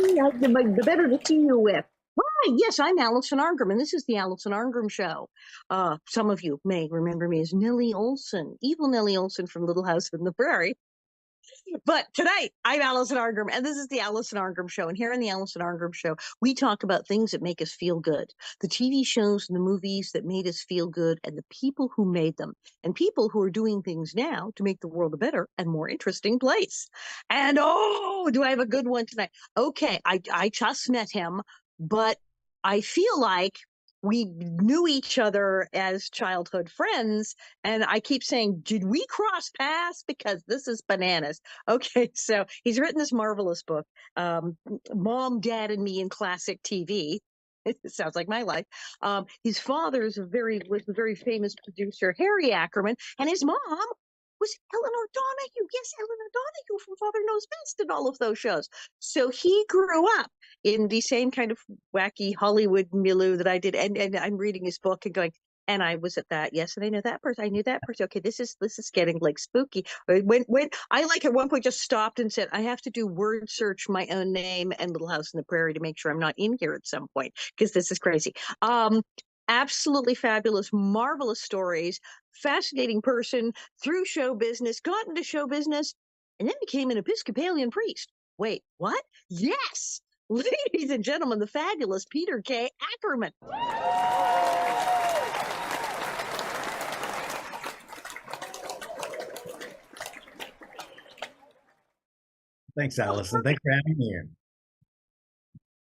The better to see you with. Hi, yes, I'm Alison Arngrim, and this is the Alison Arngrim Show. Some of you may remember me as Nellie Olson, evil Nellie Olson from Little House on the Prairie. But tonight, I'm Alison Arngrim, and this is the Alison Arngrim Show. And here in the Alison Arngrim Show, we talk about things that make us feel good. The TV shows and the movies that made us feel good, and the people who made them, and people who are doing things now to make the world a better and more interesting place. And oh, do I have a good one tonight? Okay, I just met him, but I feel like we knew each other as childhood friends, and I keep saying, did we cross paths? Because this is bananas. Okay, so he's written this marvelous book, Mom, Dad, and Me in Classic TV. It sounds like my life. His father was a very famous producer, Harry Ackerman, and his mom was Eleanor Donahue. Yes, Eleanor Donahue from Father Knows Best and all of those shows. So he grew up in the same kind of wacky Hollywood milieu that I did. And I'm reading his book and going, and I was at that. Yes, and I know that person. I knew that person. Okay, this is getting like spooky. When I like at one point just stopped and said, I have to do word search my own name and Little House in the Prairie to make sure I'm not in here at some point because this is crazy. Absolutely fabulous, marvelous stories, fascinating person through show business, got into show business, and then became an Episcopalian priest. Wait, what? Yes! Ladies and gentlemen, the fabulous Peter K. Ackerman. Thanks, Alison. Thanks for having me here.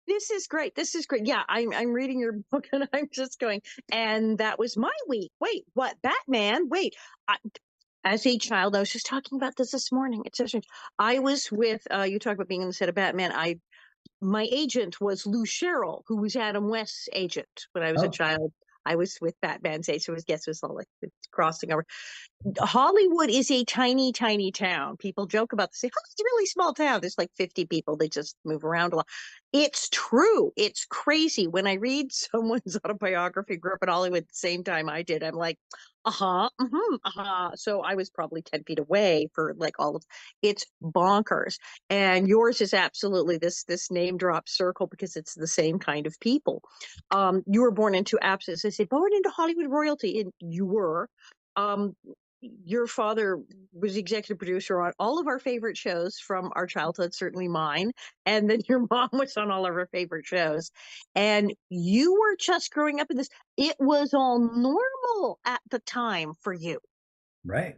This is great. This is great. Yeah, I'm reading your book and I'm just going, and that was my week. Wait, what? Batman? Wait, as a child, I was just talking about this morning. It's so strange. I was with you talk about being on the set of Batman. My agent was Lou Sherrill, who was Adam West's agent when I was a Oh, child. I was with Batman's agent, so it was all like crossing over. Hollywood is a tiny, tiny town. People joke about this. Oh, it's a really small town. There's like 50 people. They just move around a lot. It's true. It's crazy. When I read someone's autobiography, grew up in Hollywood at the same time I did, I'm like, uh-huh, uh-huh. So I was probably 10 feet away for like all of it's bonkers. And yours is absolutely this name drop circle because it's the same kind of people. You were born into absence. I said, born into Hollywood royalty, and you were. Um, your father was executive producer on all of our favorite shows from our childhood, certainly mine. And then your mom was on all of our favorite shows. And you were just growing up in this. It was all normal at the time for you. right.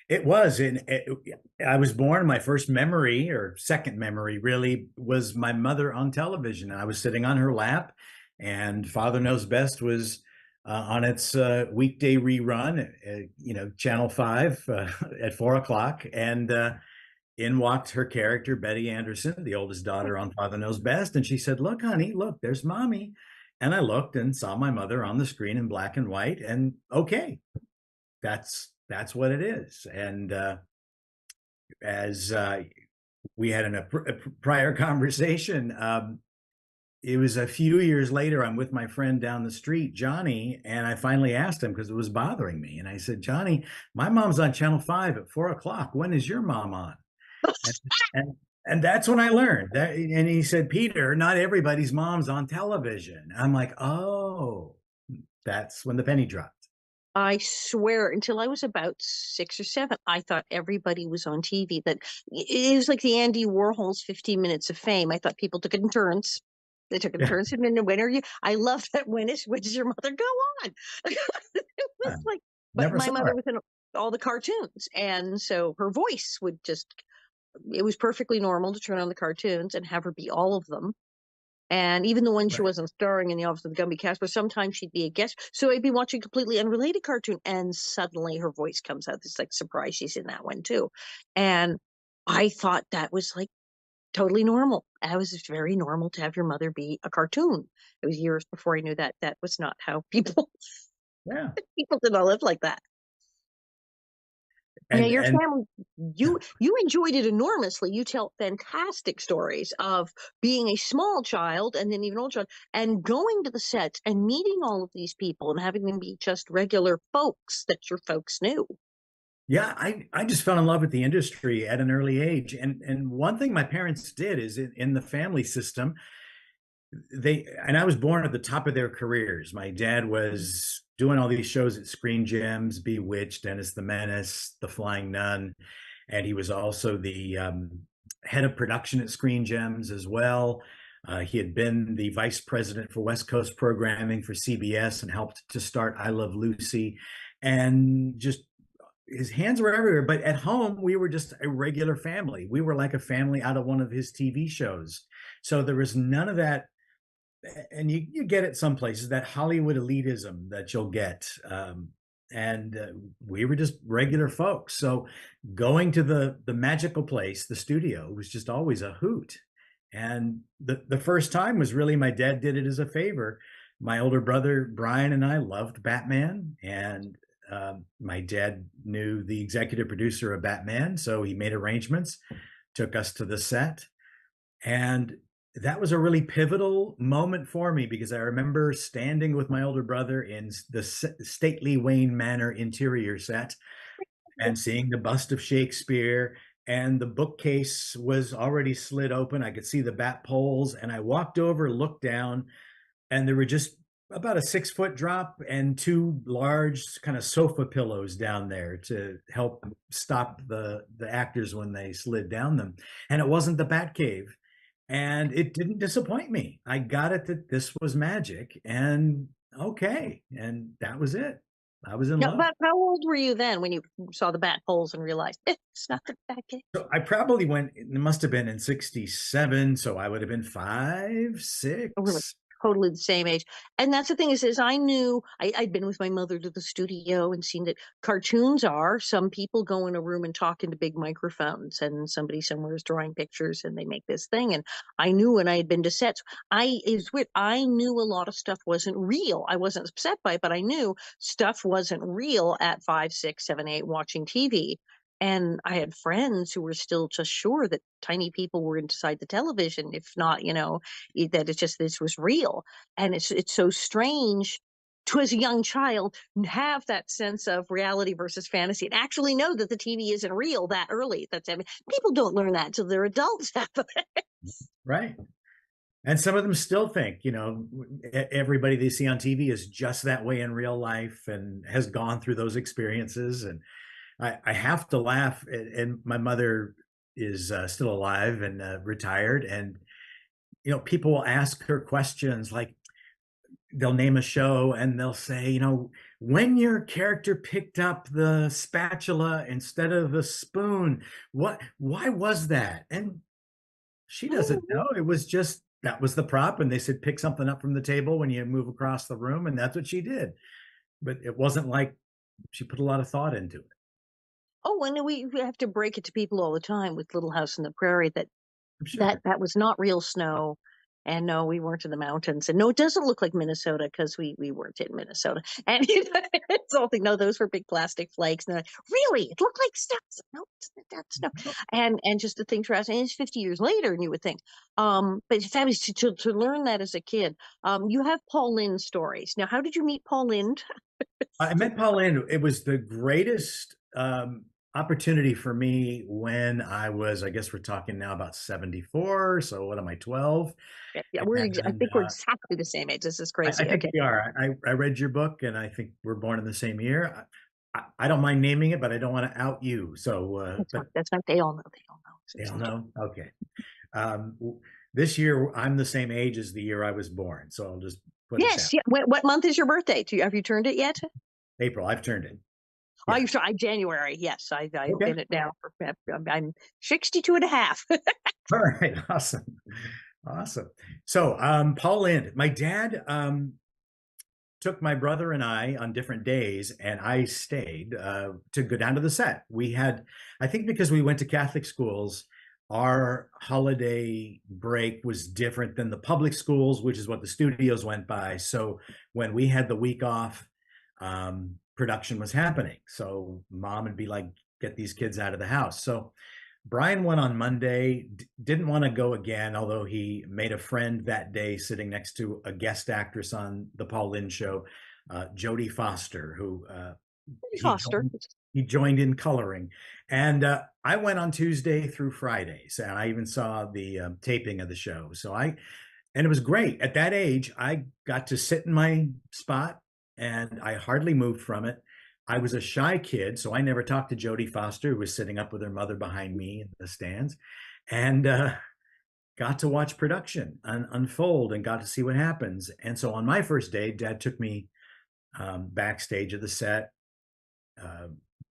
It was. I was born, my first memory or second memory really was my mother on television. I was sitting on her lap, and Father Knows Best was on its weekday rerun, Channel 5 at 4 o'clock. And in walked her character, Betty Anderson, the oldest daughter on Father Knows Best. And she said, "Look, honey, look, there's mommy." And I looked and saw my mother on the screen in black and white. And okay, that's what it is. And as we had in a prior conversation, it was a few years later. I'm with my friend down the street, Johnny, and I finally asked him because it was bothering me. And I said, "Johnny, my mom's on Channel 5 at 4 o'clock. When is your mom on?" And, and, and that's when I learned that. And he said, "Peter, not everybody's mom's on television." I'm like, oh, that's when the penny dropped. I swear, until I was about 6 or 7, I thought everybody was on TV. That it was like the Andy Warhol's 15 Minutes of Fame. I thought people took it in turns. They took it in Yeah, turns. And when are you? I love that. When is your mother go on? It was like, but never my saw mother it. was in all the cartoons, and so her voice would just. It was perfectly normal to turn on the cartoons and have her be all of them. And even the one she Right. wasn't starring in the Office of the Gumby Cast, but sometimes she'd be a guest. So I'd be watching a completely unrelated cartoon, and suddenly her voice comes out. It's like surprise she's in that one too. And I thought that was like totally normal. It was just very normal to have your mother be a cartoon. It was years before I knew that that was not how people Yeah. people did not live like that. Now And your and family, you enjoyed it enormously. You tell fantastic stories of being a small child and then even old child and going to the sets and meeting all of these people and having them be just regular folks that your folks knew. Yeah, I just fell in love with the industry at an early age. And one thing my parents did is in the family system, and I was born at the top of their careers. My dad was doing all these shows at Screen Gems, Bewitched, Dennis the Menace, The Flying Nun, and he was also the head of production at Screen Gems as well. He had been the vice president for West Coast programming for CBS and helped to start I Love Lucy, and just his hands were everywhere. But at home, we were just a regular family. We were like a family out of one of his TV shows. So there was none of that, and you get it some places, that Hollywood elitism that you'll get. And we were just regular folks. So going to the magical place, the studio, was just always a hoot. And the first time was really, my dad did it as a favor. My older brother Brian and I loved Batman, and my dad knew the executive producer of Batman, so he made arrangements, took us to the set, and that was a really pivotal moment for me, because I remember standing with my older brother in the stately Wayne Manor interior set and seeing the bust of Shakespeare, and the bookcase was already slid open. I could see the bat poles, and I walked over, looked down, and there were just about a 6 foot drop and two large kind of sofa pillows down there to help stop the actors when they slid down them. And it wasn't the Batcave. And it didn't disappoint me. I got it that this was magic, and okay. And that was it. I was in Now, love. about how old were you then when you saw the bat holes and realized it's not the bat cave? So I probably went, it must have been in 67. So I would have been five, Oh, we're like six. totally the same age. And that's the thing is I knew I'd been with my mother to the studio and seen that cartoons are some people go in a room and talk into big microphones, and somebody somewhere is drawing pictures and they make this thing. And I knew when I had been to sets, it's weird. I knew a lot of stuff wasn't real. I wasn't upset by it, but I knew stuff wasn't real at 5, 6, 7, 8 watching TV. And I had friends who were still just sure that tiny people were inside the television, if not, that it's just this was real. And it's so strange to, as a young child, have that sense of reality versus fantasy and actually know that the TV isn't real that early. That's, I mean, people don't learn that until they're adults. Right. And some of them still think, everybody they see on TV is just that way in real life and has gone through those experiences. And I have to laugh. And my mother is still alive and retired. And, people will ask her questions like, they'll name a show and they'll say, when your character picked up the spatula instead of the spoon, why was that? And she doesn't know. It was just, that was the prop. And they said, pick something up from the table when you move across the room. And that's what she did. But it wasn't like she put a lot of thought into it. Oh, and we have to break it to people all the time with Little House on the Prairie that I'm that sure. that was not real snow. And no, we weren't in the mountains. And no, it doesn't look like Minnesota because we weren't in Minnesota. And it's all thing. No, those were big plastic flakes. And they're like, really, it looked like stuff. No, it's not that stuff. And just the things for us. And it's 50 years later, and you would think. But it's fabulous to learn that as a kid. You have Paul Lynde stories. Now, how did you meet Paul Lynde? I met Pauline. It was the greatest opportunity for me when I was, I guess we're talking now about 74. So what am I, 12? Yeah, I And think we're exactly the same age. This is I crazy. think Okay. we are. I read your book, and I think we're born in the same year. I don't mind naming it, but I don't want to out you. So, That's fine. but That's fine. They all know. They all know. they It's don't no joke. know. Okay. This year, I'm the same age as the year I was born. So I'll just put it Yes. that Yeah. What month is your birthday? Have you turned it yet? way. April, I've turned it. Oh, Yeah. you're sorry. January. Yes. I've Okay. been it now for, I'm 62 and a half. All right. Awesome. Awesome. So, Paul Lind, my dad, took my brother and I on different days, and I stayed to go down to the set. We had, I think, because we went to Catholic schools, our holiday break was different than the public schools, which is what the studios went by. So when we had the week off, production was happening. So mom would be like, get these kids out of the house. So Brian went on Monday, didn't want to go again, although he made a friend that day sitting next to a guest actress on the Paul Lynde show, Jodie Foster, who he Foster. joined. he joined in coloring. And I went on Tuesday through Fridays, and I even saw the taping of the show. And it was great. At that age, I got to sit in my spot, and I hardly moved from it. I was a shy kid, so I never talked to Jodie Foster, who was sitting up with her mother behind me in the stands, and got to watch production unfold and got to see what happens. And so on my first day, Dad took me backstage of the set, uh,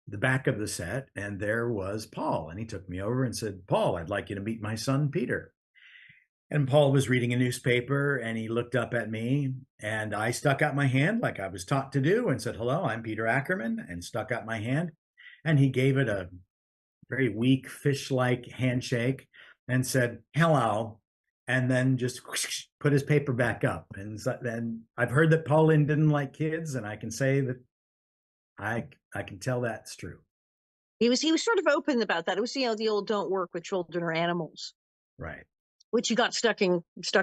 the back of the set, and there was Paul. And he took me over and said, "Paul, I'd like you to meet my son, Peter." And Paul was reading a newspaper and he looked up at me, and I stuck out my hand like I was taught to do and said, "Hello, I'm Peter Ackerman," and stuck out my hand. And he gave it a very weak fish like handshake and said, "Hello," and then just put his paper back up. And then I've heard that Pauline didn't like kids, and I can say that I can tell that's true. He was sort of open about that. It was, the old "don't work with children or animals," Right. which you got stuck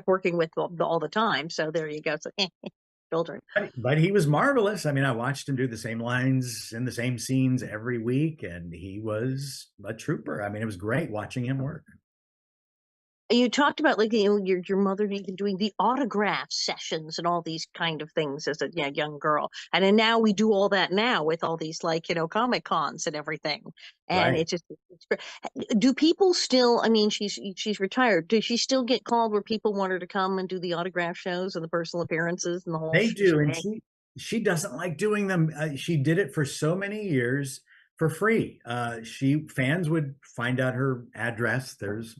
working with all the time. So there you go. So children. But he was marvelous. I mean, I watched him do the same lines in the same scenes every week, and he was a trooper. I mean, it was great watching him work. You talked about, like, your mother even doing the autograph sessions and all these kind of things as a, young girl, and then now we do all that now with all these, like, Comic Cons and everything, and Right. it's great. Do people still? I mean, she's retired. Does she still get called where people want her to come and do the autograph shows and the personal appearances and the whole They do, and shebang? she doesn't like doing them. She did it for so many years for free. She fans would find out her address. There's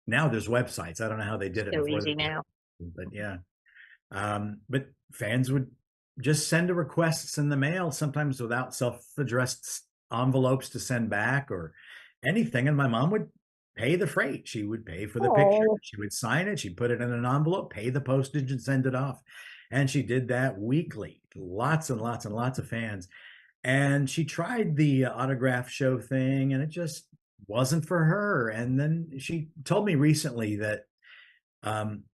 websites. I don't know how they did it So before easy now. but yeah. But fans would just send her requests in the mail, sometimes without self-addressed envelopes to send back or anything. And my mom would pay the freight. She would pay for the picture. Oh, She would sign it. She'd put it in an envelope, pay the postage, and send it off. And she did that weekly. Lots and lots and lots of fans. And she tried the autograph show thing, and it just wasn't for her. And then she told me recently that um,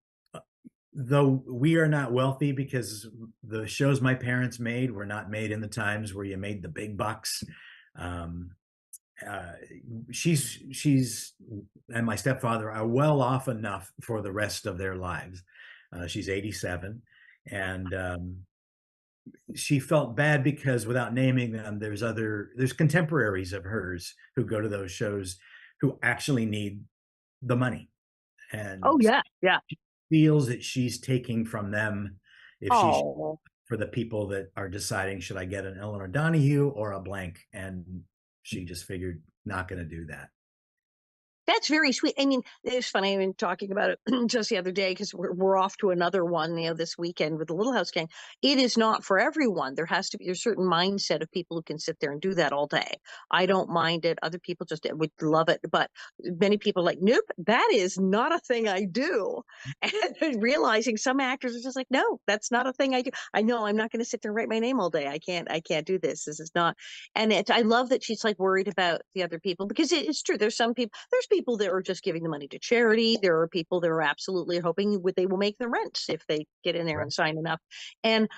though we are not wealthy because the shows my parents made were not made in the times where you made the big bucks. Um, uh, she's and my stepfather are well off enough for the rest of their lives. She's 87, and she felt bad because without naming them, there's contemporaries of hers who go to those shows who actually need the money, oh and yeah, yeah. feels that she's taking from them if she's Oh, for the people that are deciding, should I get an Eleanor Donahue or a blank? And she just figured not going to do that. that's very sweet. I mean, it's funny. I've been talking about it just the other day because we're off to another one, this weekend with the Little House Gang. It is not for everyone. There has to be a certain mindset of people who can sit there and do that all day. I don't mind it. Other people just would love it, but many people are like, nope, that is not a thing I do. And realizing some actors are just like, no, that's not a thing I do. I know I'm not going to sit there and write my name all day. I can't do this. This is not. And I love that she's like worried about the other people because it's true. There's people that are just giving the money to charity. There are people that are absolutely hoping they will make the rent if they get in there Right. and sign enough. And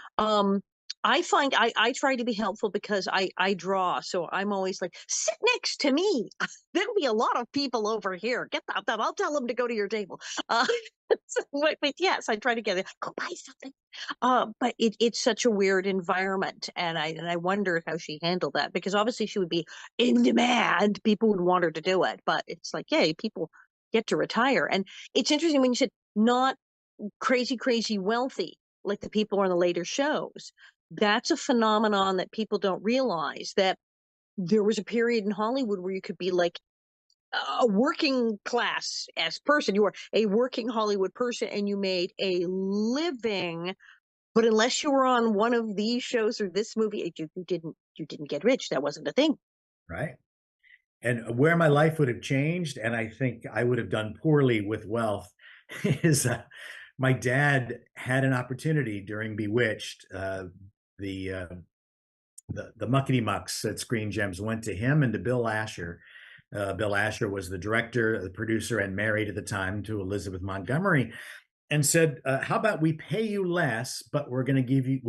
I find I try to be helpful because I draw, so I'm always like, sit next to me. There'll be a lot of people over here. Get that. I'll tell them to go to your table. Uh, but yes, I try to get it. Go buy something. But it's such a weird environment, and I wonder how she handled that because obviously she would be in demand. People would want her to do it, but it's like, yay, people get to retire. And it's interesting when you said not crazy wealthy like the people on the later shows. That's a phenomenon that people don't realize that there was a period in Hollywood where you could be like a working class as person. You were a working Hollywood person and you made a living, but unless you were on one of these shows or this movie, you didn't get rich. That wasn't a thing. Right. And where my life would have changed, and I think I would have done poorly with wealth, is my dad had an opportunity during Bewitched. The the muckety mucks at Screen Gems went to him and to Bill Asher. Bill Asher was the director, the producer, and married at the time to Elizabeth Montgomery, and said, "How about we pay you less, but we'll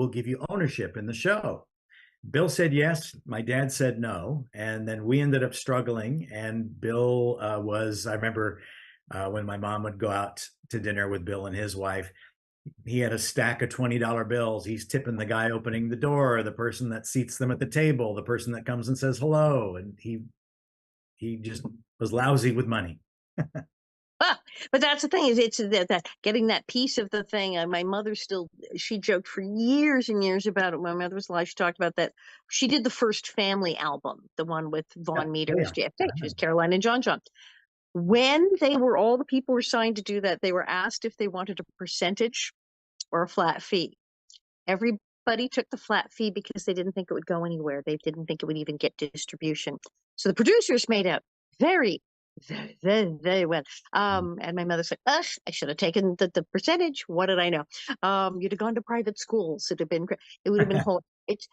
give you ownership in the show." Bill said yes. My dad said no. And then we ended up struggling. And Bill I remember when my mom would go out to dinner with Bill and his wife, he had a stack of $20 bills. He's tipping the guy opening the door, the person that seats them at the table, the person that comes and says hello. And he just was lousy with money. Ah, but that's the thing is it's that getting that piece of the thing. My mother still she joked for years and years about it. My mother was alive. She talked about that. She did the first Family album, the one with Yeah. Vaughn Oh, Meter as yeah. JFK. She was Caroline and John John. When all the people were signed to do that, they were asked if they wanted a percentage or a flat fee. Everybody took the flat fee because they didn't think it would go anywhere. They didn't think it would even get distribution. So the producers made out very, very, very, very well. And my mother said, ugh, I should have taken the percentage. What did I know? You'd have gone to private schools. It would have been whole. It's,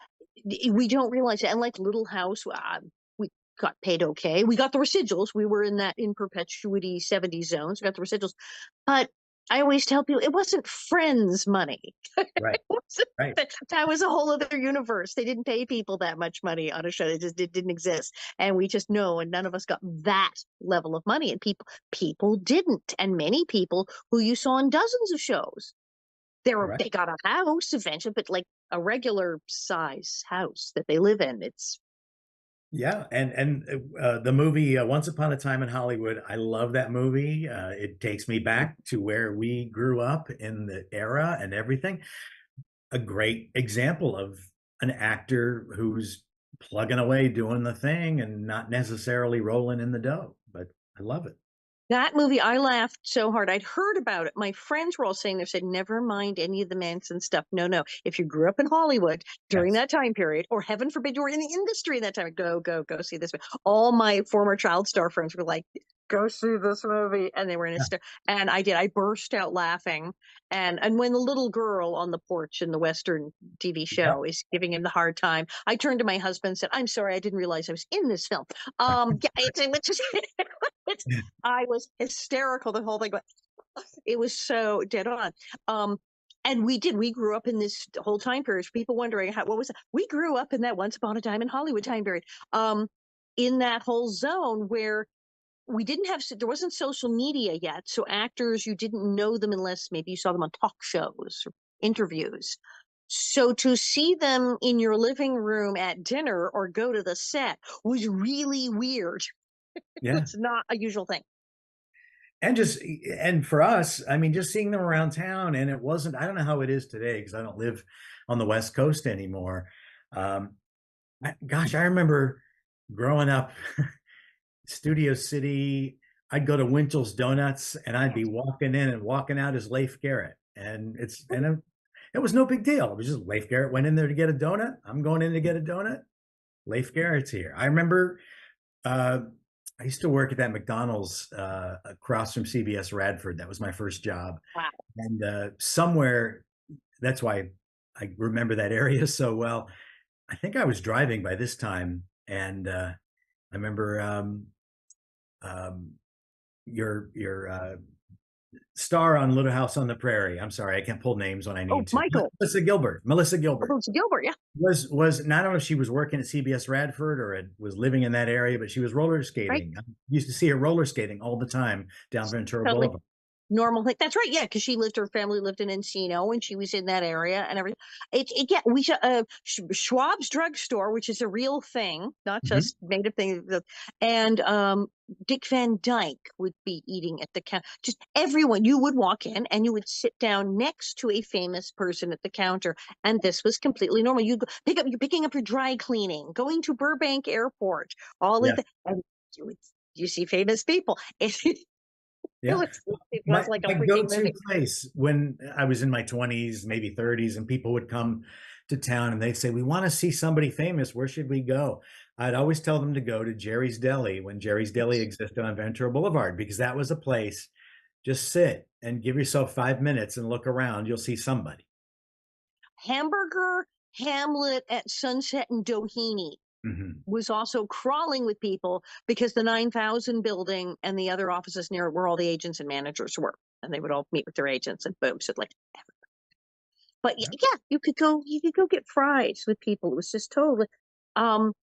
we don't realize it. And like Little House, we got paid okay. We got the residuals. We were in that in perpetuity 70s zones. We got the residuals. But I always tell people it wasn't Friends money. Right. Right. That was a whole other universe. They didn't pay people that much money on a show. It didn't exist. And we just know, and none of us got that level of money. And people didn't. And many people who you saw in dozens of shows, Correct. they got a house eventually, but like a regular size house that they live in. It's Yeah, and the movie Once Upon a Time in Hollywood, I love that movie. It takes me back to where we grew up in the era and everything. A great example of an actor who's plugging away doing the thing and not necessarily rolling in the dough, but I love it. that movie, I laughed so hard. I'd heard about it. My friends were all saying they said, never mind any of the Manson stuff. No, no. If you grew up in Hollywood during Yes. that time period, or heaven forbid you were in the industry in that time, go see this movie. All my former child star friends were like, go see this movie. And they were in a Yeah. star. And I did. I burst out laughing. And when the little girl on the porch in the Western TV Yeah. show is giving him the hard time, I turned to my husband and said, I'm sorry, I didn't realize I was in this film. Yeah, it's just it's I was hysterical the whole thing, but it was so dead on. Um, and we grew up in this whole time period. People wondering what was it? We grew up in that Once Upon a Time in Hollywood time period. In that whole zone where we didn't have there wasn't social media yet, so actors you didn't know them unless maybe you saw them on talk shows or interviews. So to see them in your living room at dinner or go to the set was really weird. Yeah. It's not a usual thing. And for us, I mean, just seeing them around town, and it wasn't, I don't know how it is today because I don't live on the West Coast anymore. Um, Gosh, I remember growing up, Studio City, I'd go to Winchell's Donuts and I'd be walking in and walking out as Leif Garrett. It was no big deal. It was just Leif Garrett went in there to get a donut. I'm going in to get a donut. Leif Garrett's here. I remember uh, I used to work at that McDonald's across from CBS Radford. That was my first job. Wow. And somewhere, that's why I remember that area so well. I think I was driving by this time, and I remember um, your star on Little House on the Prairie. I'm sorry, I can't pull names when I Oh, need to. Melissa Melissa Gilbert. Melissa Gilbert Gilbert, yeah. was not only she was working at CBS Radford or was living in that area, but she was roller Right. skating. I used to see her roller skating all the time down Ventura Totally Boulevard. normal thing. That's right. Yeah, because her family lived in Encino, and she was in that area and everything. Yeah, we Schwab's drugstore, which is a real thing, not Mhm. just made up thing. And Dick Van Dyke would be eating at the counter. Just everyone, you would walk in and you would sit down next to a famous person at the counter, and this was completely normal. You you're picking up your dry cleaning, going to Burbank Airport, all of Yeah, the, and you see famous people. yeah. It My was like a my freaking go-to movie. place when I was in my 20s, maybe 30s, and people would come to town and they'd say, "We want to see somebody famous. Where should we go?" I'd always tell them to go to Jerry's Deli when Jerry's Deli existed on Ventura Boulevard because that was a place. Just sit and give yourself 5 minutes and look around. You'll see somebody. Hamburger Hamlet at Sunset and Doheny Mhm. was also crawling with people because the 9,000 building and the other offices near it were all the agents and managers were. And they would all meet with their agents and boom. So like But Yeah. yeah, you could go get fries with people. It was just totally, um,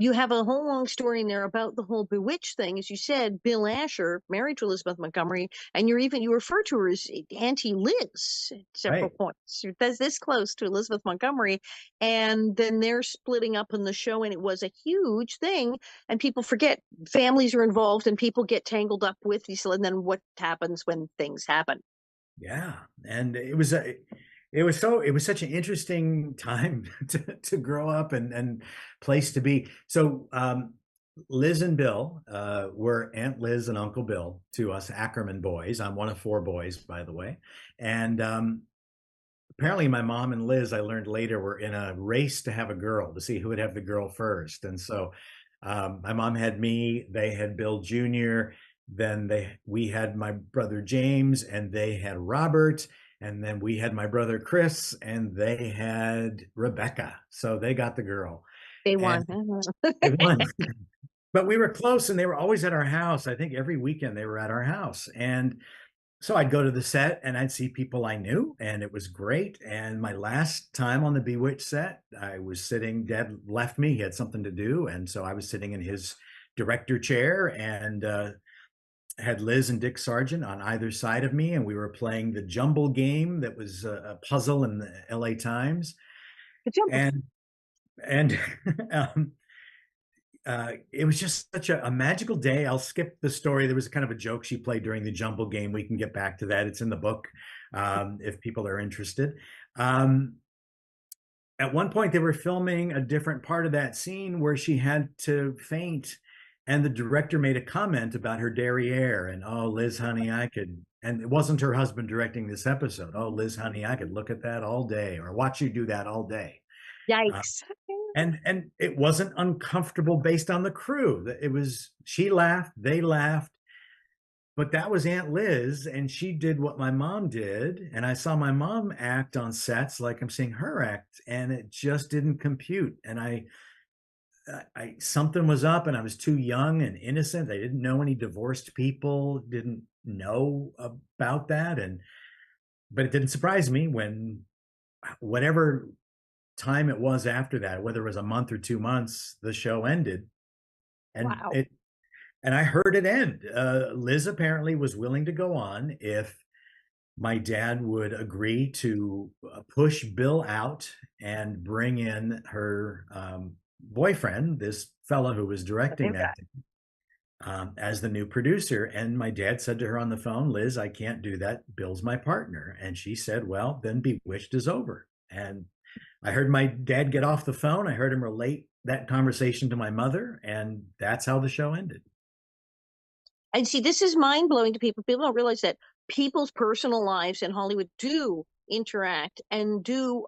you have a whole long story in there about the whole bewitched thing. As you said, Bill Asher married to Elizabeth Montgomery, and you refer to her as Auntie Liz at several Right. points. That's this close to Elizabeth Montgomery, and then they're splitting up in the show, and it was a huge thing. And people forget families are involved, and people get tangled up with these. And then what happens when things happen? Yeah, and it was such an interesting time to grow up and place to be. So Liz and Bill were Aunt Liz and Uncle Bill to us Ackerman boys. I'm one of four boys, by the way, and apparently my mom and Liz, I learned later, were in a race to have a girl to see who would have the girl first. And so my mom had me, they had Bill Jr., then we had my brother James, and they had Robert, and then we had my brother Chris, and they had Rebecca. So they got the girl. They And won. they won. But we were close and they were always at our house. I think every weekend they were at our house. And so I'd go to the set and I'd see people I knew, and it was great. And my last time on the Bewitched set, I was sitting, Dad left me, he had something to do. And so I was sitting in his director chair and had Liz and Dick Sargent on either side of me. And we were playing the Jumble game that was a puzzle in the LA Times. The jumble. And, and, um, it was just such a magical day. I'll skip the story. There was kind of a joke she played during the Jumble game. We can get back to that. It's in the book if people are interested. Um, at one point, they were filming a different part of that scene where she had to faint, and the director made a comment about her derriere and, oh, Liz, honey, I could. And it wasn't her husband directing this episode. Oh, Liz, honey, I could look at that all day or watch you do that all day. Uh, Yikes. and it wasn't uncomfortable based on the crew. It was she laughed, they laughed, but that was Aunt Liz, and she did what my mom did, and I saw my mom act on sets like I'm seeing her act, and it just didn't compute. And I something was up, and I was too young and innocent. I didn't know any divorced people, didn't know about that, and but it didn't surprise me when whatever time it was after that, whether it was a month or 2 months, the show ended, and Wow. it and I heard it end. Liz apparently was willing to go on if my dad would agree to push Bill out and bring in her boyfriend, this fellow who was The directing new guy. that, as the new producer. And my dad said to her on the phone, Liz, I can't do that. Bill's my partner. And she said, well, then Bewitched is over. And I heard my dad get off the phone. I heard him relate that conversation to my mother, and that's how the show ended. And see, this is mind blowing to people. People don't realize that people's personal lives in Hollywood do interact and do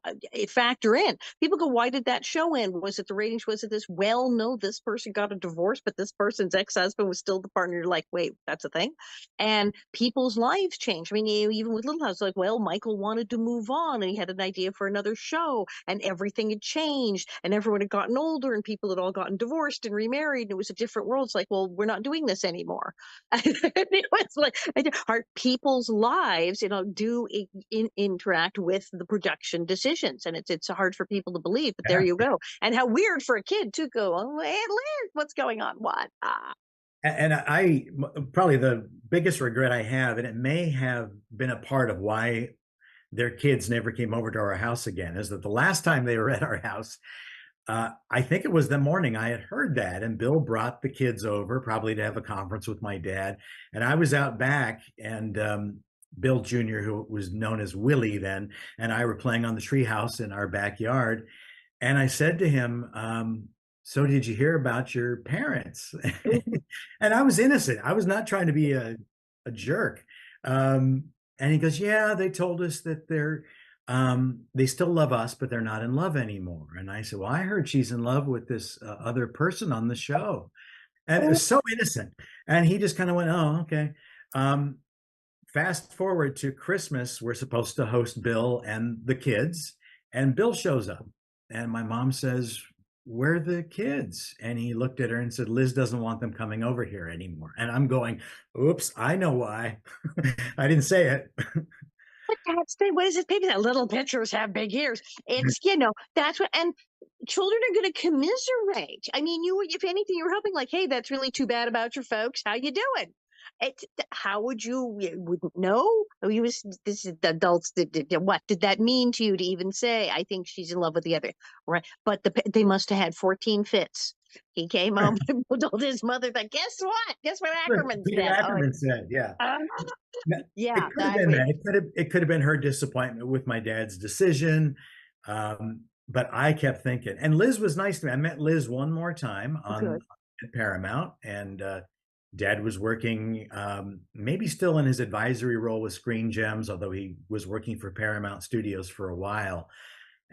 factor in. People go, why did that show end? Was it the ratings? Was it this? Well, no, this person got a divorce, but this person's ex husband was still the partner. You're like, wait, that's a thing. And people's lives change. I mean, even with Little House, like, well, Michael wanted to move on and he had an idea for another show, and everything had changed, and everyone had gotten older, and people had all gotten divorced and remarried, and it was a different world. It's like, well, we're not doing this anymore. It was like our people's lives, do interact with the production decisions, and it's hard for people to believe. But there Yeah. you go, and how weird for a kid to go, oh, hey, Liz, what's going on? What? And I probably the biggest regret I have, and it may have been a part of why their kids never came over to our house again, is that the last time they were at our house, I think it was the morning I had heard that, and Bill brought the kids over, probably to have a conference with my dad. And I was out back, and Bill Jr., who was known as Willie then, and I were playing on the treehouse in our backyard. And I said to him, so did you hear about your parents? And I was innocent. I was not trying to be a jerk. And he goes, yeah, they told us that they still love us, but they're not in love anymore. And I said, well, I heard she's in love with this other person on the show. And it was so innocent. And he just kind of went, oh, okay. Um, Fast forward to Christmas, we're supposed to host Bill and the kids, and Bill shows up. And my mom says, where are the kids? And he looked at her and said, Liz doesn't want them coming over here anymore. And I'm going, oops, I know why. I didn't say it. That's the what is it? Maybe that little pictures have big ears. It's that's what and children are going to commiserate. I mean, if anything, you're hoping like, hey, that's really too bad about your folks. How you doing? How would you wouldn't know? You was this is the adults. What did that mean to you to even say? I think she's in love with the other, right? But they must have had 14 fits. He came home and told his mother that. Guess what? Guess what Ackerman Peter said? Oh, Ackerman said, yeah. uh, It yeah, could have that been way. that. It could have been her disappointment with my dad's decision. But I kept thinking, and Liz was nice to me. I met Liz one more time on Good. at Paramount, and Dad was working, maybe still in his advisory role with Screen Gems, although he was working for Paramount Studios for a while.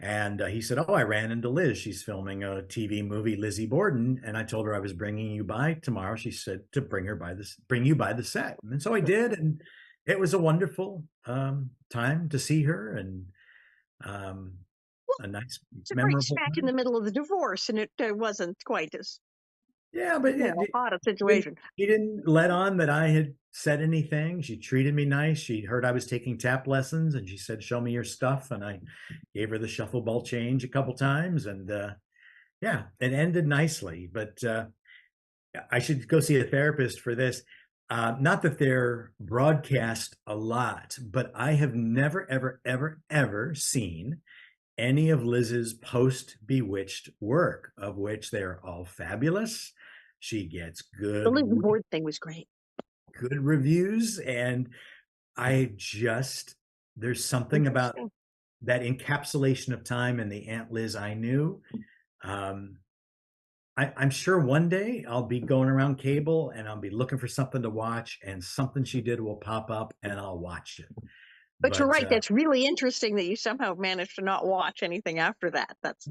And he said, "Oh, I ran into Liz. She's filming a TV movie, Lizzie Borden." And I told her I was bringing you by tomorrow. She said to bring you by the set. And so I did, and it was a wonderful time to see her, and um, a nice, It's a great memorable smack in time. the middle of the divorce, and it wasn't quite as Yeah, but hot a didn't, situation. she didn't let on that I had said anything. She treated me nice. She heard I was taking tap lessons, and she said, "Show me your stuff." And I gave her the shuffle ball change a couple times, and yeah, it ended nicely. But I should go see a therapist for this. Not that they're broadcast a lot, but I have never, ever, ever, ever seen any of Liz's post Bewitched work, of which they're all fabulous. She gets The Liz Board thing was great. good reviews, and I just there's something about Interesting. that encapsulation of time and the Aunt Liz I knew. Um, I'm sure one day I'll be going around cable and I'll be looking for something to watch, and something she did will pop up, and I'll watch it. But you're But right. That's really interesting that you somehow managed to not watch anything after that. That's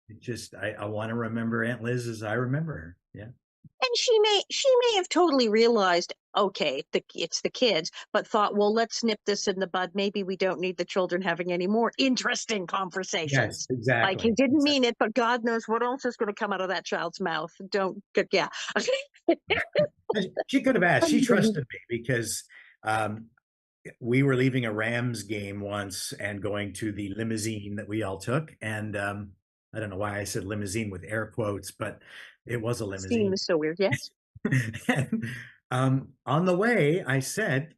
it just I want to remember Aunt Liz as I remember her. Yeah. and she may have totally realized, okay, it's the kids, but thought, well, let's nip this in the bud. Maybe we don't need the children having any more interesting Yes, conversations. Like he exactly. didn't Exactly. mean it, but God knows what else is going to come out of that child's mouth. Don't, yeah. She could have asked. She trusted me because um, we were leaving a Rams game once and going to the limousine that we all took. And I don't know why I said limousine with air quotes, but it was a limousine. Seems so weird. Yes. And on the way, I said,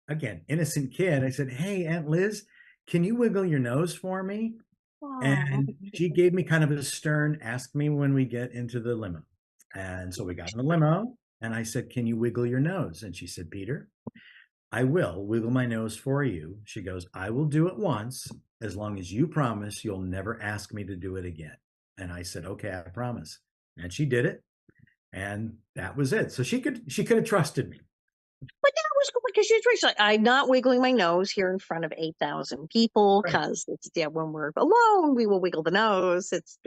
again, innocent kid, I said, "Hey, Aunt Liz, can you wiggle your nose for me?" Oh, And she gave me kind of a stern, "Ask me when we get into the limo." And so we got in the limo, and I said, "Can you wiggle your nose?" And she said, "Peter, I will wiggle my nose for you." She goes, "I will do it once as long as you promise you'll never ask me to do it again." And I said, "Okay, I promise." And she did it, and that was it. So she could have trusted me. but that was cool because she's rich. Like, I'm not wiggling my nose here in front of 8,000 people Right. because it's, yeah, when we're alone, we will wiggle the nose. It's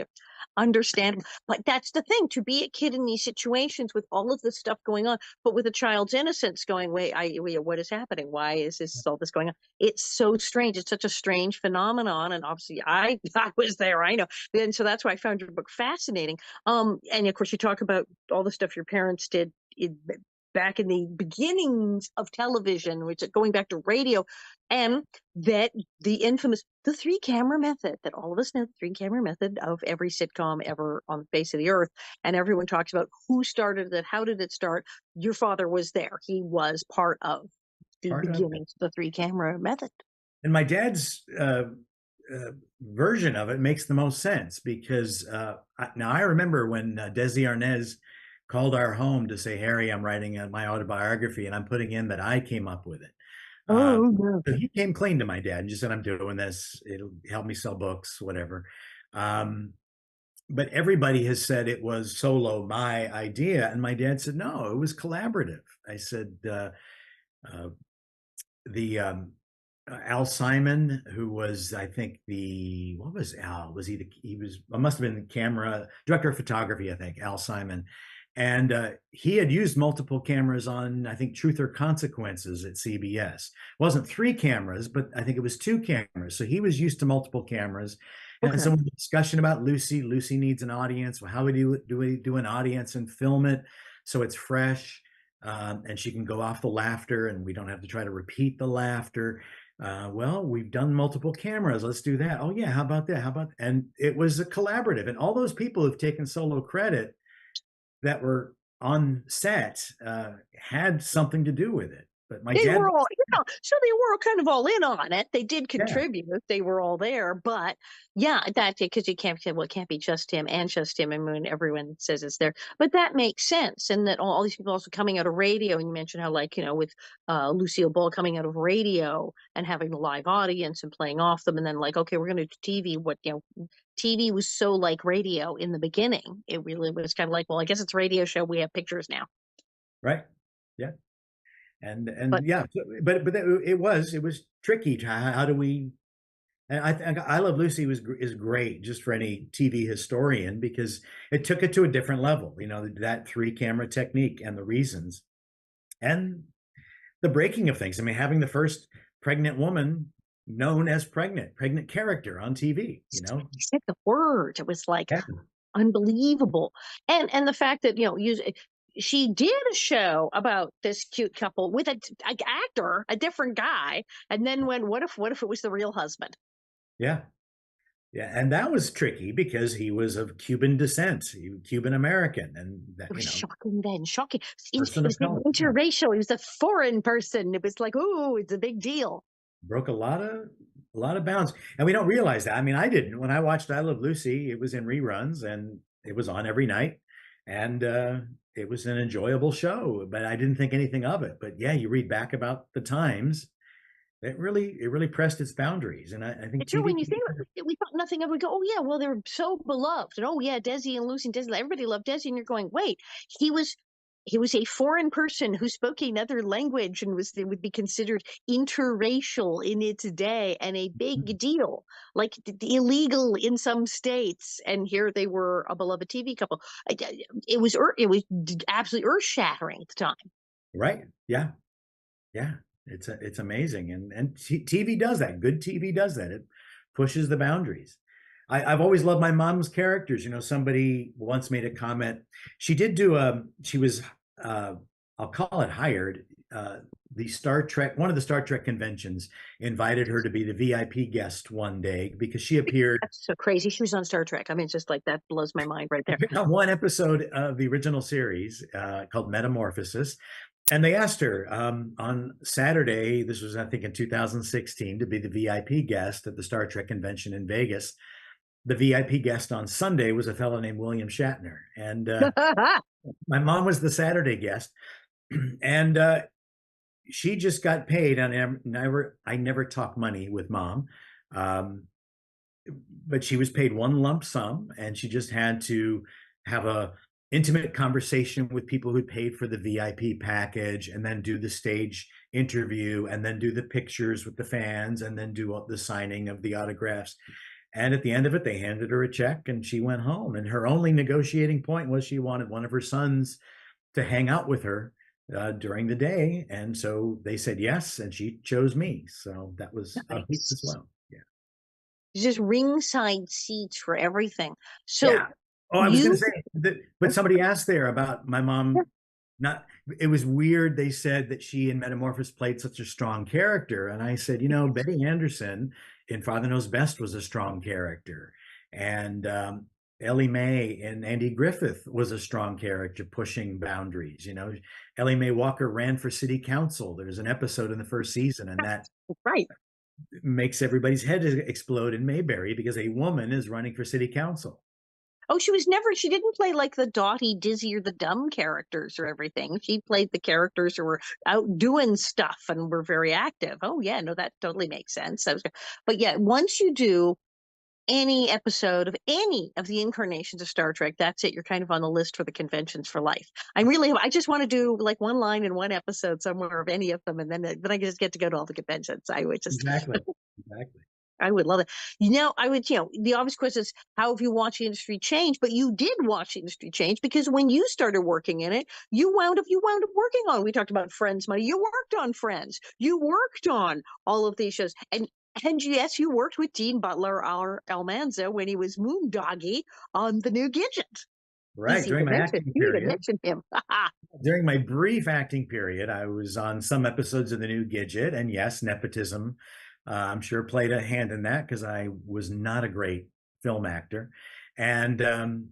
understandable. But that's the thing, to be a kid in these situations with all of this stuff going on, but with a child's innocence going, wait, what is happening? Why is all this going on? It's so strange. It's such a strange phenomenon. And obviously I was there, I know. And so that's why I found your book fascinating. And of course you talk about all the stuff your parents did back in the beginnings of television, which going back to radio, and that the infamous the three camera method that all of us know, the three camera method of every sitcom ever on the face of the earth, and everyone talks about who started it, how did it start. Your father was there; he was part of the Part of it. beginnings of the three camera method. And my dad's version of it makes the most sense because now I remember when Desi Arnaz called our home to say, "Harry, I'm writing my autobiography and I'm putting in that I came up with it." Um, Oh no. so he came clean to my dad and just said, "I'm doing this. It'll help me sell books, whatever." Um, but everybody has said it was solo my idea. And my dad said, "No, it was collaborative." I said, uh, the Al Simon, who was, I think, the what was Al? Was he was must have been the camera director of photography, I think, Al Simon. And he had used multiple cameras on, I think, Truth or Consequences at CBS. It wasn't three cameras, but I think it was two cameras. So he was used to multiple cameras. And Okay. so, the discussion about Lucy needs an audience. Well, how we do an audience and film it so it's fresh, and she can go off the laughter, and we don't have to try to repeat the laughter. Well, we've done multiple cameras. Let's do that. Oh yeah, how about that? How about, and it was a collaborative, and all those people who've taken solo credit that were on set had something to do with it. But my They dad, were all, so they were kind of all in on it. They did yeah, contribute. They were all there, but yeah, that because you can't say, well, it can't be just him and just him. And when everyone says it's there, but that makes sense. And that all these people also coming out of radio. And you mentioned how, like, with Lucille Ball coming out of radio and having the live audience and playing off them, and then like, okay, we're going to do TV. TV was so like radio in the beginning. It really was kind of like, well, I guess it's a radio show. We have pictures now, right, yeah, but and yeah, but it was tricky. How do we? And I think I Love Lucy is great just for any TV historian because it took it to a different level. That three camera technique and the reasons and the breaking of things. I mean, having the first pregnant woman known as pregnant character on TV. he said the word. It was like Yeah, unbelievable. And the fact that, she did a show about this cute couple with a actor, a different guy, and then when what if it was the real husband? yeah, yeah, and that was tricky because he was of Cuban descent, Cuban American, and that It was shocking then, shocking. It person of was color. Yeah. interracial. He was a foreign person. It was like, oh, it's a big deal. Broke a lot of bounds, and we don't realize that. I mean, I didn't when I watched I Love Lucy. It was in reruns, and it was on every night, and it was an enjoyable show. But I didn't think anything of it. But yeah, you read back about the times. It really pressed its boundaries, and I think It's true TV. when you think about it, we thought nothing of it. We go, oh yeah, well they're so beloved, and oh yeah, Desi and Lucy and Desi, everybody loved Desi, and you're going, wait, he was he was a foreign person who spoke another language and it would be considered interracial in its day and a big deal, like illegal in some states. And here they were, a beloved TV couple. It was absolutely earth shattering at the time. Right? Yeah, yeah. It's amazing, and TV does that. Good TV does that. It pushes the boundaries. I've always loved my mom's characters. Somebody once made a comment. She did do a. She was, I'll call it hired. The Star Trek, one of the Star Trek conventions, invited her to be the VIP guest one day because she appeared That's so crazy. She was on Star Trek. I mean, it's just like that blows my mind right there. on one episode of the original series called Metamorphosis. And they asked her on Saturday, this was, I think, in 2016, to be the VIP guest at the Star Trek convention in Vegas. The VIP guest on Sunday was a fellow named William Shatner. And my mom was the Saturday guest. And she just got paid. And I never talk money with mom. But she was paid one lump sum, and she just had to have a intimate conversation with people who paid for the VIP package, and then do the stage interview, and then do the pictures with the fans, and then do the signing of the autographs. And at the end of it, they handed her a check, and she went home. And her only negotiating point was she wanted one of her sons to hang out with her during the day, and so they said yes, and she chose me. So that was a hoot as Nice. well. Yeah. Just ringside seats for everything. So Yeah. Oh, I was going to you, say that, but somebody asked there about my mom. Not, it was weird. They said that she in Metamorphosis played such a strong character, and I said, Betty Anderson in Father Knows Best was a strong character, and Ellie Mae in Andy Griffith was a strong character, pushing boundaries. Ellie Mae Walker ran for city council. There's an episode in the first season, and that right. makes everybody's head explode in Mayberry because a woman is running for city council. Oh, she didn't play like the Dottie, Dizzy, or the dumb characters or everything. She played the characters who were out doing stuff and were very active. Oh, yeah, no, that totally makes sense. But yeah, once you do any episode of any of the incarnations of Star Trek, that's it. You're kind of on the list for the conventions for life. I just want to do like one line in one episode somewhere of any of them, and then I just get to go to all the conventions. I would just, Exactly. Exactly. I would love it. The obvious question is, how have you watched the industry change? But you did watch the industry change because when you started working in it, you wound up working on. We talked about Friends money. You worked on Friends. You worked on all of these shows, and yes, you worked with Dean Butler or Almanza when he was Moondoggy on the new Gidget. Right. Easy During to my mention. acting You even period, mentioned him. during my brief acting period, I was on some episodes of the new Gidget, and yes, nepotism I'm sure played a hand in that because I was not a great film actor. And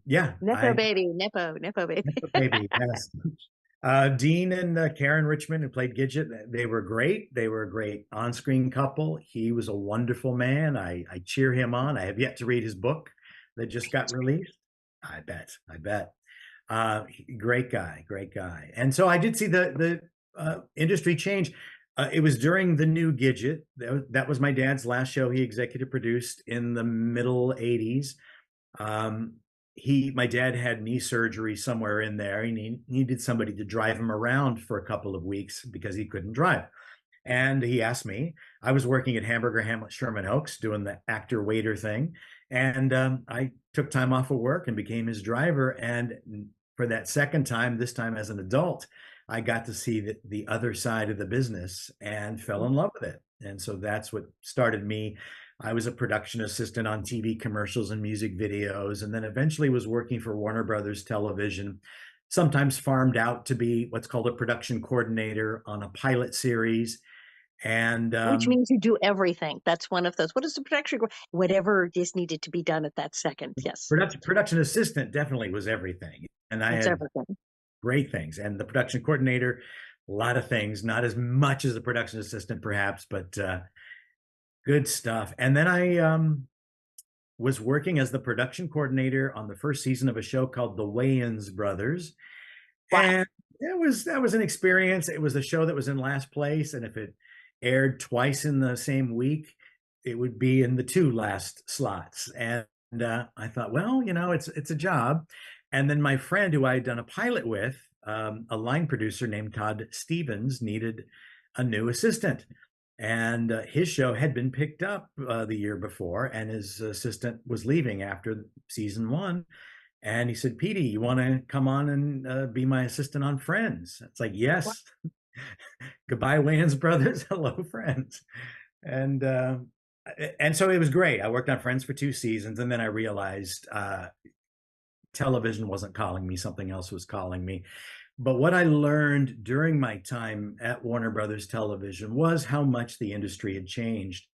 yeah, Nepo baby, Nepo baby. maybe yes. Dean and Karen Richmond, who played Gidget, they were great. They were a great on-screen couple. He was a wonderful man. I cheer him on. I have yet to read his book that just got released. I bet. Great guy, great guy. And so I did see the industry change. It was during the new Gidget. That was my dad's last show he executive produced in the middle '80s. Um, my dad had knee surgery somewhere in there, and he needed somebody to drive him around for a couple of weeks because he couldn't drive. And he asked me. I was working at Hamburger Hamlet Sherman Oaks doing the actor waiter thing. And I took time off of work and became his driver. And for that second time, this time as an adult, I got to see the other side of the business and fell in love with it. And so that's what started me. I was a production assistant on TV commercials and music videos, and then eventually was working for Warner Brothers Television, sometimes farmed out to be what's called a production coordinator on a pilot series. And Which means you do everything. That's one of those. What is the production? Whatever is needed to be done at that second. Yes, production assistant definitely was everything. And I that's had everything. great things. And the production coordinator, a lot of things, not as much as the production assistant, perhaps, but good stuff. And then I was working as the production coordinator on the first season of a show called The Wayans Brothers. Wow. And that was an experience. It was a show that was in last place, and if it aired twice in the same week, it would be in the two last slots. And I thought, well, it's a job. And then my friend, who I had done a pilot with, a line producer named Todd Stevens, needed a new assistant. And his show had been picked up the year before, and his assistant was leaving after season one. And he said, Petey, you want to come on and be my assistant on Friends? It's like, yes. Goodbye, Wayans Brothers. Hello, Friends. And so it was great. I worked on Friends for 2 seasons, and then I realized television wasn't calling me. Something else was calling me. But what I learned during my time at Warner Brothers Television was how much the industry had changed.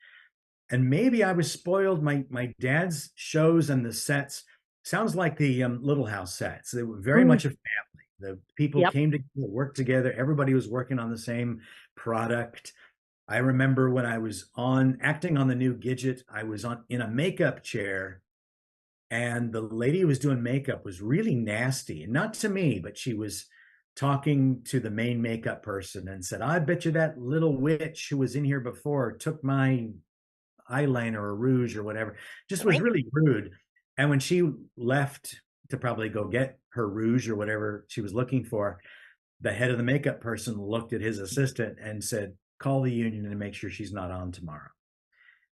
And maybe I was spoiled. My dad's shows and the sets sounds like the Little House sets. They were very much a family. The people Yep. came together, worked together. Everybody was working on the same product. I remember when I was acting on the new Gidget, I was in a makeup chair, and the lady who was doing makeup was really nasty. Not to me, but she was talking to the main makeup person and said, I bet you that little witch who was in here before took my eyeliner or rouge or whatever. Just was Right. really rude. And when she left to probably go get her rouge or whatever she was looking for, the head of the makeup person looked at his assistant and said, call the union and make sure she's not on tomorrow.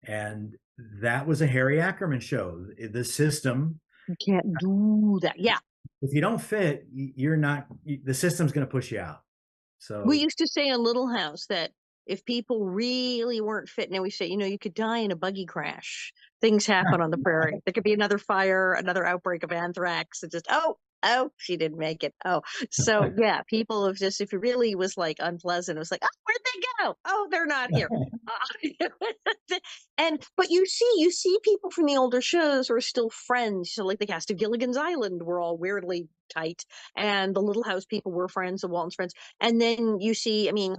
And that was a Harry Ackerman show. The system, You can't do that. Yeah. if you don't fit, you're not, the system's going to push you out. We So used to say in Little House that if people really weren't fit, now we say, you could die in a buggy crash. Things happen on the prairie. There could be another fire, another outbreak of anthrax, and just, oh, she didn't make it. Oh, so yeah, people have just, if it really was like unpleasant, it was like, oh, where'd they go? Oh, they're not here. But you see people from the older shows who are still friends. So like the cast of Gilligan's Island were all weirdly tight, and the Little House people were friends, the Walton's friends. And then you see, I mean,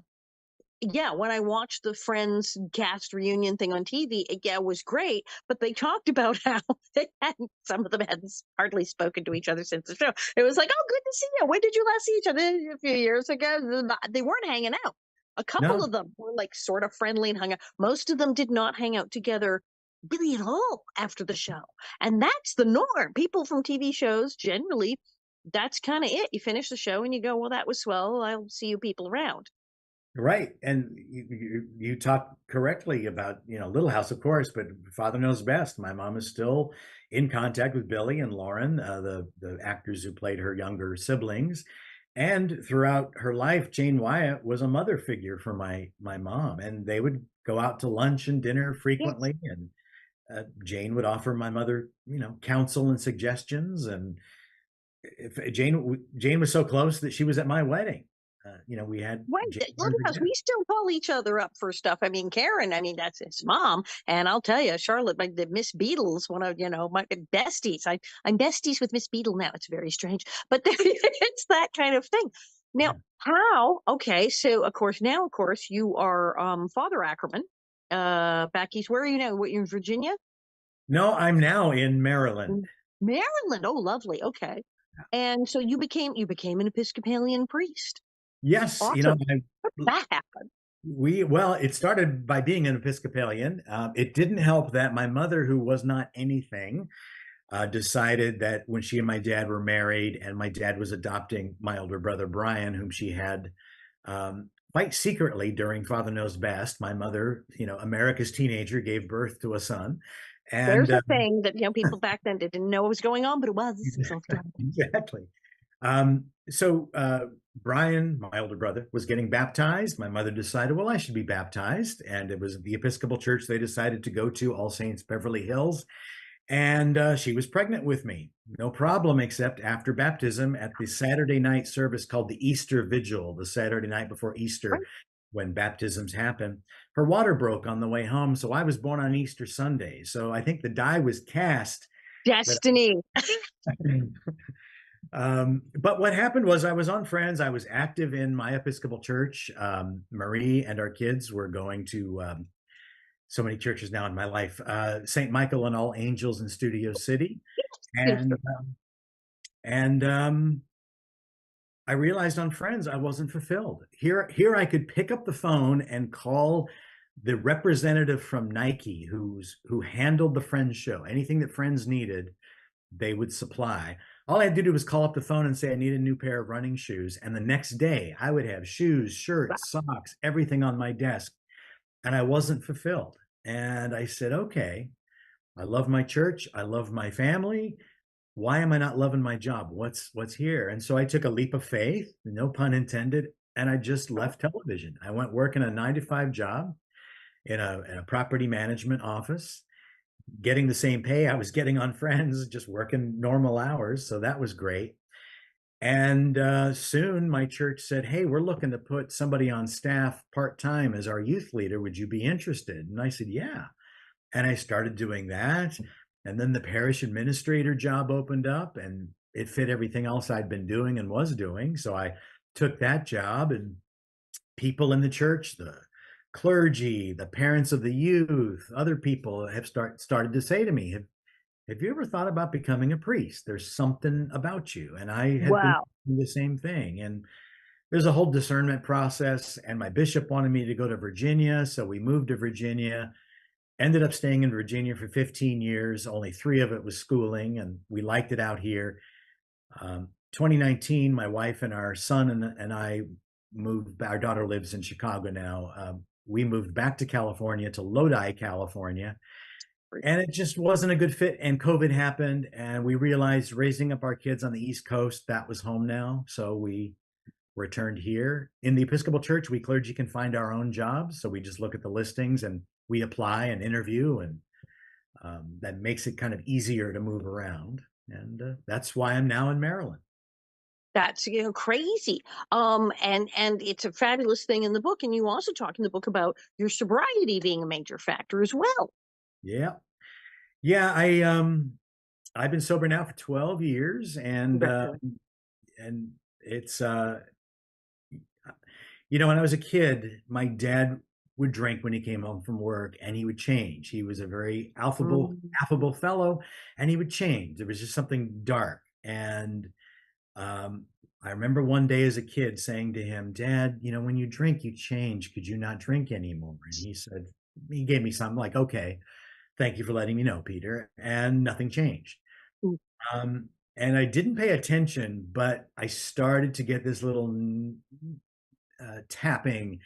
yeah, when I watched the Friends cast reunion thing on TV, it was great. But they talked about how some of them hadn't hardly spoken to each other since the show. It was like, oh, good to see you. When did you last see each other? A few years ago. They weren't hanging out. A couple no, of them were like sort of friendly and hung out. Most of them did not hang out together really at all after the show. And that's the norm. People from TV shows generally, that's kind of it. You finish the show and you go, well, that was swell. I'll see you people around. right. And you talk correctly about, Little House, of course, but Father Knows Best. My mom is still in contact with Billy and Lauren, the actors who played her younger siblings. And throughout her life, Jane Wyatt was a mother figure for my mom, and they would go out to lunch and dinner Yes. frequently. And Jane would offer my mother, counsel and suggestions. And if Jane was so close that she was at my wedding. We had Wait, look January at us. We together. still call each other up for stuff. I mean, Karen, I mean, that's his mom. And I'll tell you, Charlotte, the Miss Beatles, one of, my besties. I'm besties with Miss Beadle now. It's very strange, but it's that kind of thing. Now, Yeah. okay. So, of course, you are Father Ackerman. Back east. Where are you now? What, you're in Virginia? No, I'm now in Maryland. Mm. Maryland. Oh, lovely. Okay. And so you became an Episcopalian priest. Yes, Awesome. I, How did that happen? well, it started by being an Episcopalian. It didn't help that my mother, who was not anything, decided that when she and my dad were married, and my dad was adopting my older brother Brian, whom she had quite secretly during Father Knows Best, my mother, America's teenager, gave birth to a son, There's and a thing that people back then didn't know what was going on, but it was self-driving. exactly. So Brian, my older brother, was getting baptized. My mother decided, well, I should be baptized. And it was the Episcopal church they decided to go to, All Saints, Beverly Hills. And she was pregnant with me. No problem, except after baptism at the Saturday night service called the Easter Vigil, the Saturday night before Easter, Right? when baptisms happen. Her water broke on the way home. So I was born on Easter Sunday. So I think the die was cast that Destiny. but what happened was I was on Friends. I was active in my Episcopal church. Marie and our kids were going to so many churches now in my life. St. Michael and All Angels in Studio City, Good and for and I realized on Friends I wasn't fulfilled. Here I could pick up the phone and call the representative from Nike, who handled the Friends show. Anything that Friends needed, they would supply. All I had to do was call up the phone and say, I need a new pair of running shoes. And the next day, I would have shoes, that. shirts, socks, everything on my desk. And I wasn't fulfilled. And I said, okay, I love my church. I love my family. Why am I not loving my job? What's here? And so I took a leap of faith, no pun intended, and I just left television. I went work in a 9 to 5 job in a property management office, getting the same pay I was getting on Friends, just working normal hours. So that was great. And soon my church said, hey, we're looking to put somebody on staff part time as our youth leader. Would you be interested? And I said, yeah. And I started doing that. And then the parish administrator job opened up, and it fit everything else I'd been doing and was doing. So I took that job, and people in the church, the clergy, the parents of the youth, other people have started to say to me, have you ever thought about becoming a priest? There's something about you. And I had been Wow. doing the same thing. And there's a whole discernment process. And my bishop wanted me to go to Virginia. So we moved to Virginia, ended up staying in Virginia for 15 years. Only 3 of it was schooling, and we liked it out here. 2019, my wife and our son and I moved. Our daughter lives in Chicago now. We moved back to California, to Lodi, California, and it just wasn't a good fit. And COVID happened, and we realized raising up our kids on the East Coast, that was home now. So we returned here. In the Episcopal Church, we clergy can find our own jobs. So we just look at the listings and we apply and interview, and that makes it kind of easier to move around. And that's why I'm now in Maryland. That's crazy. And it's a fabulous thing in the book. And you also talk in the book about your sobriety being a major factor as well. Yeah. Yeah, I've been sober now for 12 years, Congratulations. and it's when I was a kid, my dad would drink when he came home from work, and he would change. He was a very Mm. affable fellow, and he would change. There was just something dark. And I remember one day as a kid saying to him, Dad, when you drink, you change. Could you not drink anymore? And he gave me something like, okay, thank you for letting me know, Peter. And nothing changed. Mm. And I didn't pay attention, but I started to get this little tapping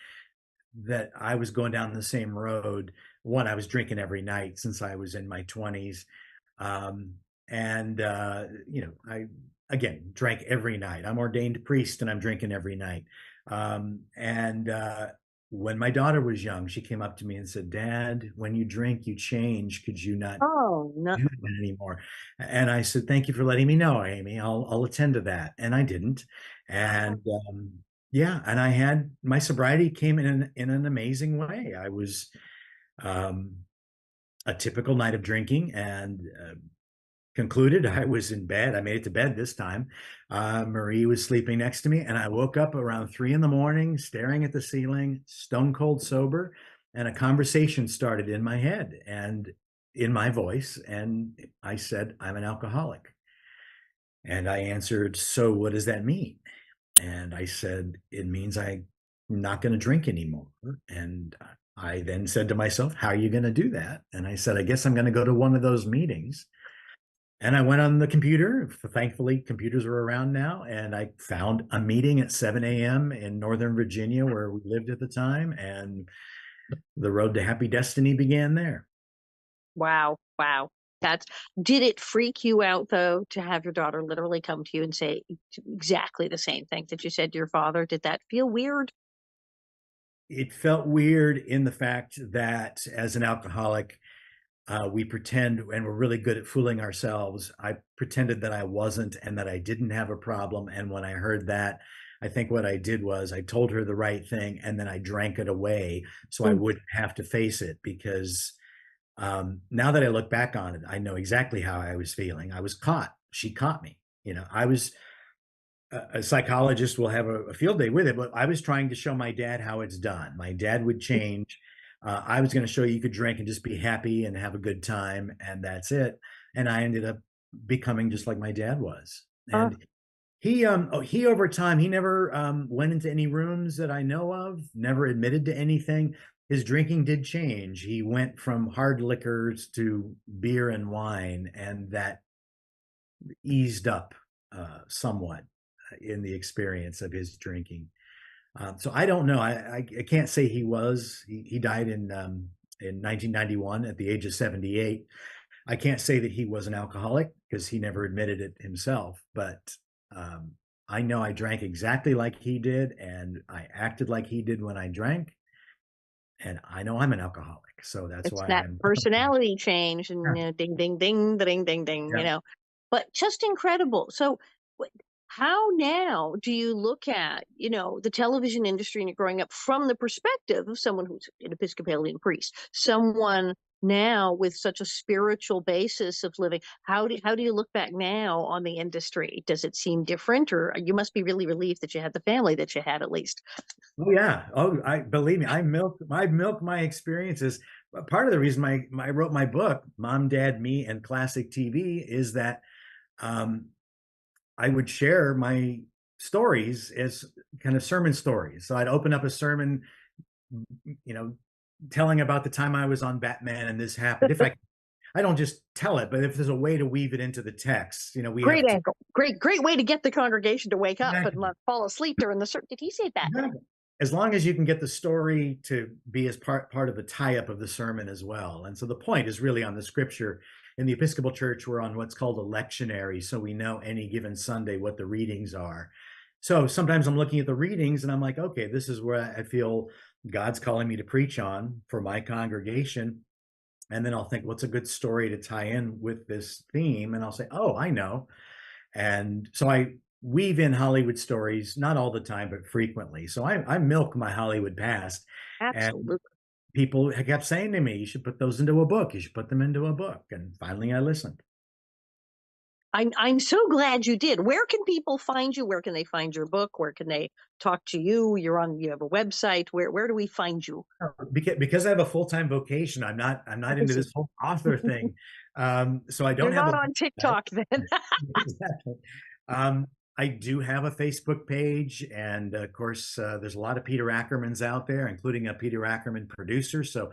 that I was going down the same road. One, I was drinking every night since I was in my 20s. Um, and, I, again, drank every night. I'm ordained priest and I'm drinking every night. And when my daughter was young, she came up to me and said, Dad, when you drink, you change. Could you not Oh, no. do that anymore? And I said, thank you for letting me know, Amy. I'll attend to that. And I didn't. And Yeah, and I had my sobriety came in an amazing way. I was um, a typical night of drinking and concluded. I was in bed. I made it to bed this time. Marie was sleeping next to me, and I woke up around 3 in the morning, staring at the ceiling, stone cold sober, and a conversation started in my head and in my voice, and I said, "I'm an alcoholic." And I answered, "So what does that mean?" And I said, "It means I'm not going to drink anymore." And I then said to myself, "How are you going to do that?" And I said, "I guess I'm going to go to one of those meetings." And I went on the computer. Thankfully, computers are around now. And I found a meeting at 7 a.m. in Northern Virginia, where we lived at the time. And the road to happy destiny began there. Wow. Wow. That's, did it freak you out though to have your daughter literally come to you and say exactly the same thing that you said to your father? Did that feel weird? It felt weird in the fact that as an alcoholic, we pretend and we're really good at fooling ourselves. I pretended that I wasn't and that I didn't have a problem. And when I heard that, I think what I did was I told her the right thing and then I drank it away so I Mm. wouldn't have to face it because now that I look back on it, I know exactly how I was feeling. I was caught. She caught me. I was a psychologist will have a field day with it, but I was trying to show my dad how it's done. My dad would change. I was going to show you could drink and just be happy and have a good time, and that's it. And I ended up becoming just like my dad was. Uh, And he over time, he never went into any rooms that I know of, never admitted to anything. His drinking did change. He went from hard liquors to beer and wine, and that eased up somewhat in the experience of his drinking. So I don't know. I can't say he was. He died in 1991 at the age of 78. I can't say that he was an alcoholic because he never admitted it himself. But um, I know I drank exactly like he did, and I acted like he did when I drank. And I know I'm an alcoholic, so that's it's why that I'm. personality change and ding, ding, ding, ding, ding, ding, Yeah. but just incredible. So how now do you look at, the television industry and you're growing up from the perspective of someone who's an Episcopalian priest, someone now with such a spiritual basis of living? How do you look back now on the industry? Does it seem different, or you must be really relieved that you had the family that you had at least? Oh yeah. Oh, I believe me. I milk my experiences. Part of the reason I wrote my book, Mom, Dad, Me, and Classic TV, is that um, I would share my stories as kind of sermon stories. So I'd open up a sermon, you know, telling about the time I was on Batman and this happened. If I don't just tell it, but if there's a way to weave it into the text, we Great have to. angle. Great way to get the congregation to wake up and not fall asleep during the service. Did he say Batman? Exactly. As long as you can get the story to be as part of the tie-up of the sermon as well. And so the point is really on the scripture. In the Episcopal Church, we're on what's called a lectionary, so we know any given Sunday what the readings are. So sometimes I'm looking at the readings and I'm like, okay, this is where I feel God's calling me to preach on for my congregation. And then I'll think, what's a good story to tie in with this theme? And I'll say, oh, I know. And so I weave in Hollywood stories, not all the time, but frequently. So I milk my Hollywood past. And Absolutely. people kept saying to me, you should put those into a book. You should put them into a book. And finally I listened. I'm so glad you did. Where can people find you? Where can they find your book? Where can they talk to you? You have a website. Where do we find you? Because I have a full-time vocation, I'm not I into see. this whole author thing. So I don't You're have a not on website. TikTok then. Exactly. Um, I do have a Facebook page, and of course, there's a lot of Peter Ackermans out there, including a Peter Ackerman producer. So,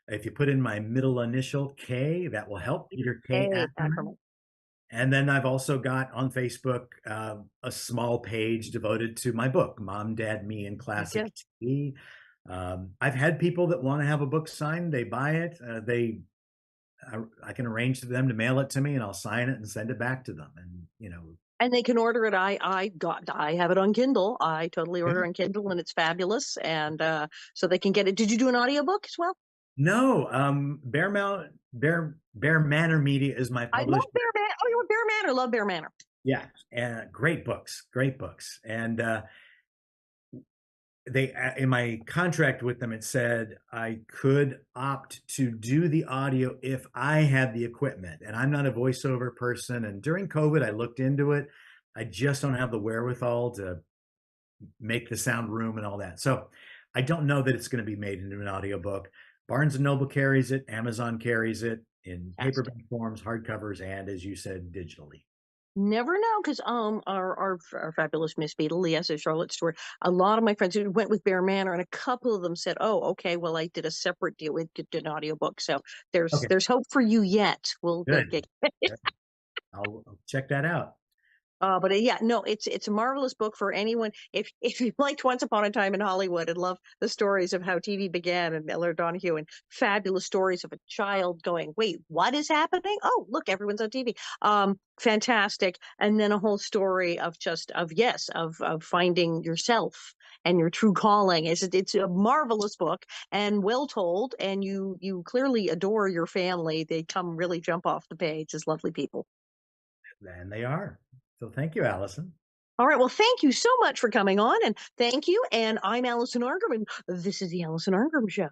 if you put in my middle initial K, that will help. Peter K. Hey, Ackerman. Ackerman. And then I've also got on Facebook a small page devoted to my book, Mom, Dad, Me, and Okay. Classic TV. I've had people that want to have a book signed. They buy it. I can arrange for them to mail it to me, and I'll sign it and send it back to them. And And they can order it. I have it on Kindle. I totally yeah. order on Kindle and it's fabulous. And so they can get it. Did you do an audiobook as well? No, Bear Manor Media is my I publisher. love Bear Man. Oh, you're a Bear Manor. Love Bear Manor. Yeah, and great books, and they in my contract with them, it said I could opt to do the audio if I had the equipment, and I'm not a voiceover person. And during COVID, I looked into it. I just don't have the wherewithal to make the sound room and all that. So I don't know that it's going to be made into an audiobook. Barnes and Noble carries it, Amazon carries it in Fantastic. paperback forms, hardcovers, and as you said, digitally. Never know, because our fabulous Miss Beadle, yes, a Charlotte story. A lot of my friends who went with Bear Manor, and a couple of them said, "Oh, okay, well, I did a separate deal with did an audiobook, so Okay, there's hope for you yet." We'll good. get. I'll check that out. But yeah, no, it's a marvelous book for anyone. If you liked Once Upon a Time in Hollywood and love the stories of how TV began and Miller Donahue and fabulous stories of a child going, wait, what is happening? Oh, look, everyone's on TV. Fantastic. And then a whole story of just of yes, of finding yourself and your true calling. It's a marvelous book and well told, and you clearly adore your family. They come really jump off the page as lovely people. And they are. So thank you, Allison. All right. Well, thank you so much for coming on, and thank you. And I'm Alison Argerman. This is the Alison Argerman Show.